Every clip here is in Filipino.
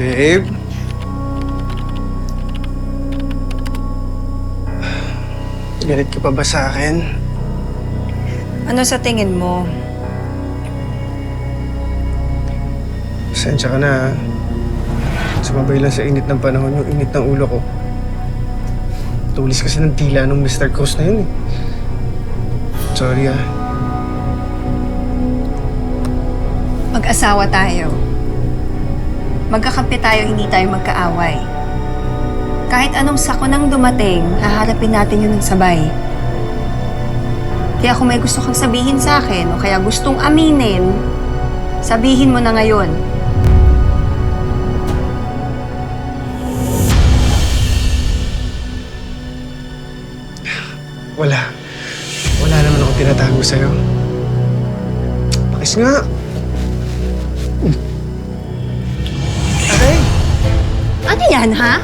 Babe? Galit ka pa ba sa akin? Ano sa tingin mo? Pasensya ka na, ha? Sumabay lang sa init ng panahon yung init ng ulo ko. Tulis kasi ng tila ng Mr. Cruz na yun, eh. Sorry, ha? Mag-asawa tayo. Magkakampi tayo, hindi tayo magkaaway. Kahit anong sakunang dumating, haharapin natin yun ng sabay. Kaya kung may gusto kang sabihin sa akin o kaya gustong aminin, sabihin mo na ngayon. Wala. Wala naman akong tinatago sa'yo. Pakis nga. Aray! Ano yan, ha?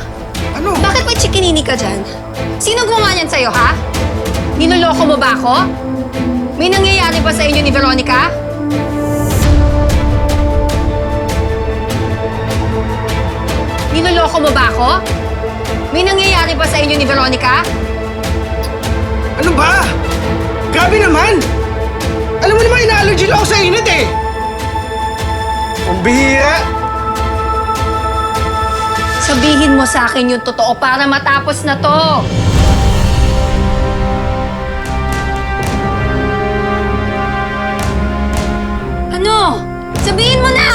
Ano? Bakit may chikinini ka dyan? Sino gumawa niyan sa'yo, ha? Niloloko mo ba ako? May nangyayari ba sa inyo ni Veronica? Niloloko mo ba ako? May nangyayari ba sa inyo ni Veronica? Ano ba? Grabe naman! Alam mo naman, ina-allergy lang ako sa init, eh! Ang bihira! Sabihin mo sa akin yung totoo para matapos na to. Ano? Sabihin mo na!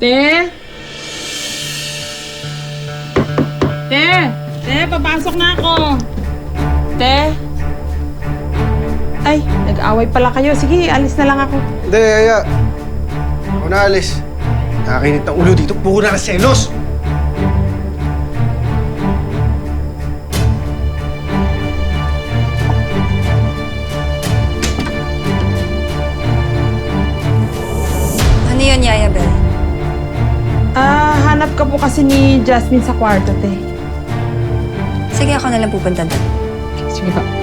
Te? Te? Te, papasok na ako. Te? Ay, nag-away pala kayo. Sige, alis na lang ako. Hindi, Aya. Ako na alis. Nakakinit ng ulo dito. Puro na selos! Ano yun, Yaya Bel? Hanap ka po kasi ni Jasmine sa kwarto, te. Sige, ako na lang pupunta doon. Sige ba?